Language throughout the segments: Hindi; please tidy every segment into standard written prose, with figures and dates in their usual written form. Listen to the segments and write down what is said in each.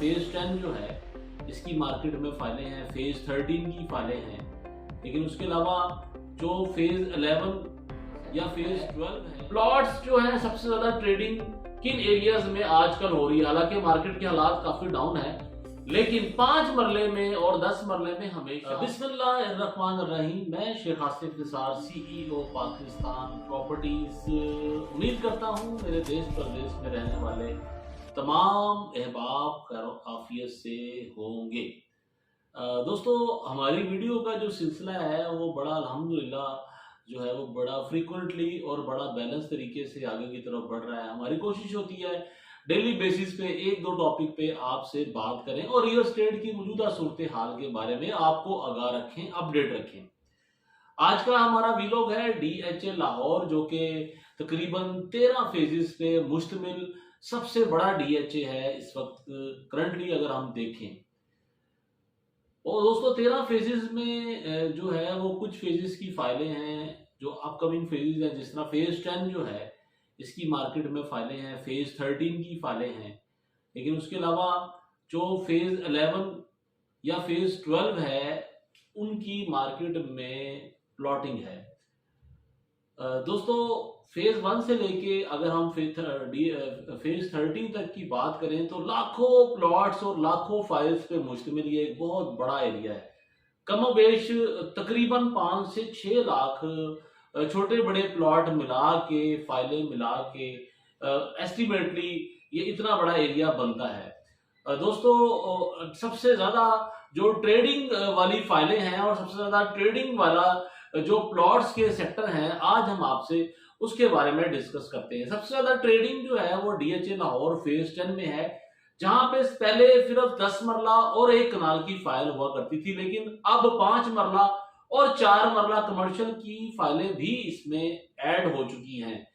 फेज 10 जो है इसकी मार्केट में फाइलें हैं, फेज 13 की फाइलें हैं, लेकिन उसके अलावा जो फेज 11 या फेज 12 है, प्लॉट्स जो है सबसे ज्यादा ट्रेडिंग किन एरियाज में आजकल हो रही है। हालांकि मार्केट के हालात काफी डाउन है, लेकिन 5 मरले में और 10 मरले में हमेशा बिस्मिल्लाहिर्रहमानिर्रहीम। मैं शेख आसिफ निसार, CEO पाकिस्तान प्रॉपर्टीज। उम्मीद करता हूँ मेरे देश प्रदेश में रहने वाले तमाम अहबाब खैर आफियत से होंगे। दोस्तों, हमारी वीडियो का जो सिलसिला है वो बड़ा अल्हम्दुलिल्लाह जो है वो बड़ा फ्रीक्वेंटली और बड़ा बैलेंस तरीके से आगे की तरफ बढ़ रहा है। हमारी कोशिश होती है डेली बेसिस पे एक दो टॉपिक पे आपसे बात करें और रियल एस्टेट की मौजूदा सूरत हाल के बारे में आपको आगाह रखें, अपडेट रखें। आज का हमारा वीलॉग है DHA लाहौर, जो कि तकरीबन 13 फेजेस पे मुश्तमिल सबसे बड़ा DHA है इस वक्त करंटली अगर हम देखें। और दोस्तों 13 फेजेस में जो है वो कुछ फेजेस की फाइलें हैं जो अपकमिंग फेजेस हैं, जिस तरह फेज 10 जो है इसकी मार्केट में फाइलें हैं, फेज 13 की फाइलें हैं, लेकिन उसके अलावा जो फेज 11 या फेज 12 है उनकी मार्केट में प्लॉटिंग है। दोस्तों फेज 1 से लेके अगर हम फेज 13 तक की बात करें तो लाखों प्लॉट्स और लाखों फाइल्स पे मुश्तमिल ये एक बहुत बड़ा एरिया है। कमोबेश तकरीबन 5 से 6 लाख छोटे बड़े प्लॉट मिला के, फाइलें मिला के एस्टिमेटली ये इतना बड़ा एरिया बनता है। दोस्तों सबसे ज्यादा जो ट्रेडिंग वाली फाइलें हैं और सबसे ज्यादा ट्रेडिंग वाला जो प्लॉट्स के सेक्टर हैं, आज हम आपसे उसके बारे में डिस्कस करते हैं। सबसे ज्यादा ट्रेडिंग जो है वो DHA लाहौर फेज 10 में है, जहां पे पहले सिर्फ 10 मरला और 1 कनाल की फाइल हुआ करती थी, लेकिन अब 5 मरला और 4 मरला कमर्शियल की फाइलें भी इसमें ऐड हो चुकी हैं।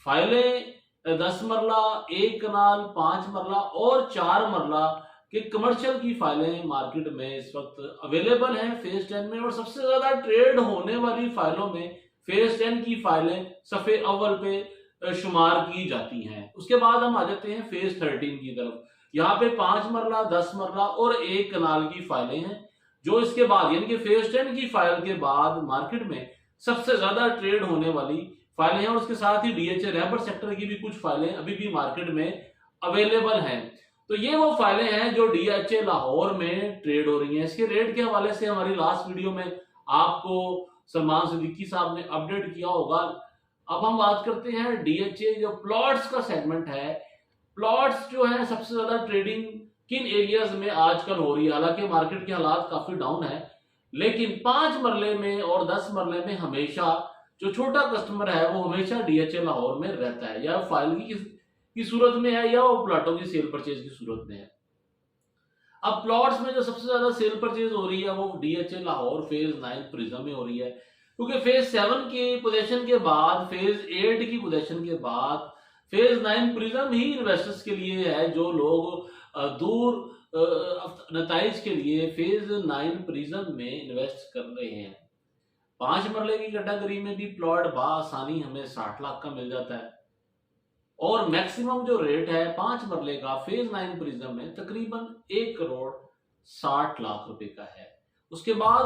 फाइलें 10 मरला, 1 कनाल, 5 मरला और 4 मरला के कमर्शियल की फाइलें मार्केट में इस वक्त अवेलेबल हैं फेज 10 में। और सबसे ज्यादा ट्रेड होने वाली फाइलों में फेज 10 की फाइलें सफे अव्वल पे शुमार की जाती हैं। उसके बाद हम आ जाते हैं फेज 13 की तरफ। यहाँ पे 5 मरला, 10 मरला और 1 कनाल की फाइलें हैं, जो इसके बाद यानी कि फेज 10 की फाइल के बाद मार्केट में सबसे ज्यादा ट्रेड होने वाली फाइलें हैं। और उसके साथ ही DHA रैपर सेक्टर की भी कुछ फाइलें अभी भी मार्केट में अवेलेबल हैं। तो ये वो फाइलें हैं जो DHA लाहौर में ट्रेड हो रही हैं। इसके रेट के हवाले से हमारी लास्ट वीडियो में आपको सलमान सिद्दीकी साहब ने अपडेट किया होगा। अब हम बात करते हैं DHA जो प्लॉट्स का सेगमेंट है। प्लॉट्स जो है सबसे ज्यादा ट्रेडिंग किन एरियाज में आजकल हो रही है। हालांकि मार्केट के हालात काफी डाउन है, लेकिन 5 मरले में और 10 मरले में हमेशा जो छोटा कस्टमर है वो हमेशा DHA लाहौर में रहता है, या फाइल की सूरत में है या वो प्लॉटों की सेल परचेज की सूरत में है। अब प्लॉट्स में जो सबसे ज्यादा सेल परचेज हो रही है वो DHA लाहौर फेज 9 प्रिज्म में हो रही है, क्योंकि फेज 7 की पोजीशन के बाद, फेज 8 की पोजीशन के बाद फेज 9 प्रिज्म ही इन्वेस्टर्स के लिए है। जो लोग दूर नताइज के लिए फेज 9 प्रिज्म में इन्वेस्ट कर रहे हैं। 5 मरले की कैटेगरी में भी प्लॉट बआसानी हमें 60 लाख का मिल जाता है, और मैक्सिमम जो रेट है 5 मरले का फेज 9 प्रिज्म में तकरीबन 1 करोड़ 60 लाख रुपए का है। उसके बाद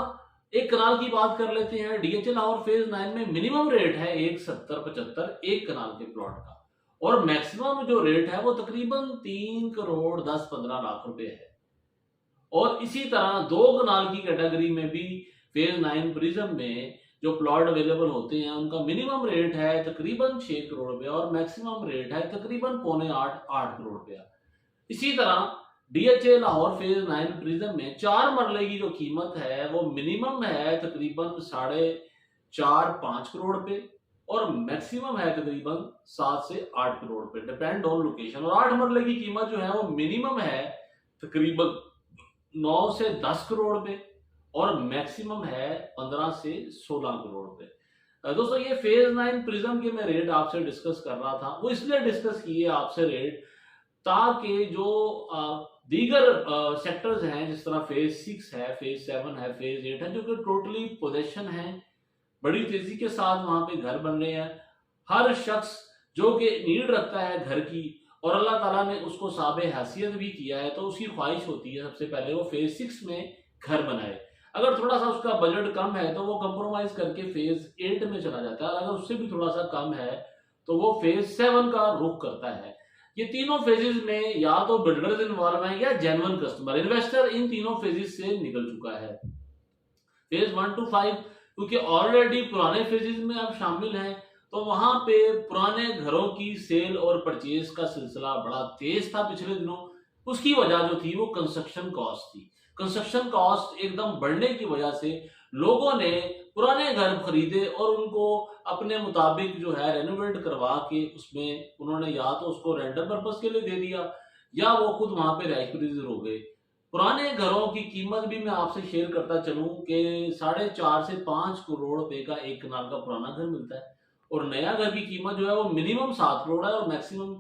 1 कनाल की बात कर लेते हैं। DHA लाहौर फेज 9 में मिनिमम रेट है 170-75 1 कनाल के प्लॉट का, और मैक्सिमम जो रेट है वो तकरीबन 3 करोड़ 10-15 लाख रुपए है। और इसी तरह 2 कनाल की कैटेगरी में भी फेज 9 प्रिज्म में जो प्लॉट अवेलेबल होते हैं उनका मिनिमम रेट है तकरीबन 6 करोड़ रुपया और मैक्सिमम रेट है तकरीबन 7.25-8 करोड़ रुपया। इसी तरह DHA लाहौर फेज 9 प्रिज्म में 4 मरले की जो कीमत है वो मिनिमम है तकरीबन 4.5-5 करोड़ रुपए और मैक्सिमम है तकरीबन 7 से 8 करोड़ रुपए, डिपेंड ऑन लोकेशन। और 8 मरले की कीमत जो है वो मिनिमम है तकरीबन 9 से 10 करोड़ रुपए और मैक्सिमम है 15 से 16 करोड़ रुपए। दोस्तों ये फेज 9 प्रिज्म के मैं रेट आपसे डिस्कस कर रहा था, वो इसलिए डिस्कस किए आपसे रेट ताकि जो दीगर सेक्टर्स हैं जिस तरह फेज 6 है, फेज 7 है, फेज 8 है, जो कि टोटली पोजेशन है, बड़ी तेजी के साथ वहां पे घर बन रहे हैं। हर शख्स जो कि नीड रखता है घर की और अल्लाह ताला ने उसको साबे हैसियत भी किया है, तो उसकी ख्वाहिश होती है सबसे पहले वो फेज 6 में घर बनाए। अगर थोड़ा सा उसका बजट कम है तो वो कंप्रोमाइज करके फेज 8 में चला जाता है, अगर उससे भी थोड़ा सा कम है तो वो फेज 7 का रुख करता है। ये तीनों फेजेस में या तो बिल्डर्स इन्वॉल्व हैं या जेन्युइन कस्टमर, इन्वेस्टर इन तीनों फेजेस से निकल चुका है। फेज 1 to 5 क्योंकि ऑलरेडी पुराने फेजेस में अब शामिल हैं, तो वहां पे पुराने घरों की सेल और परचेज का सिलसिला बड़ा तेज था पिछले दिनों। उसकी वजह जो थी वो कंस्ट्रक्शन कॉस्ट थी। कंस्ट्रक्शन कॉस्ट एकदम बढ़ने की वजह से लोगों ने पुराने घर खरीदे और उनको अपने मुताबिक जो है रेनोवेट करवा के उसमें उन्होंने या तो उसको रेंटल पर्पस के लिए दे दिया या वो खुद वहां पे रहायश पजीर हो गए। पुराने घरों की कीमत भी मैं आपसे शेयर करता चलूं कि 4.5 से 5 करोड़ रुपए का एक कनाल का पुराना घर मिलता है, और नया घर की कीमत जो है वो मिनिमम 7 करोड़ है और मैक्सिमम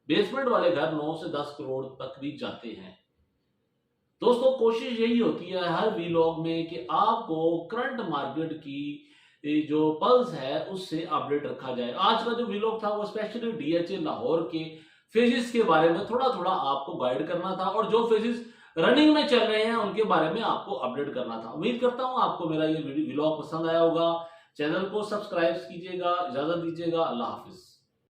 बेसमेंट वाले घर 9 से 10 करोड़ तक भी जाते हैं। दोस्तों कोशिश यही होती है हर वीलॉग में कि आपको करंट मार्केट की जो पल्स है उससे अपडेट रखा जाए। आज का जो वीलॉग था वो स्पेशली डीएचए लाहौर के फेजेस के बारे में थोड़ा थोड़ा आपको गाइड करना था, और जो फेजेस रनिंग में चल रहे हैं उनके बारे में आपको अपडेट करना था। उम्मीद करता हूं आपको मेरा ये वीलॉग पसंद आया होगा। चैनल को सब्सक्राइब कीजिएगा। इजाजत दीजिएगा। अल्लाह हाफिज।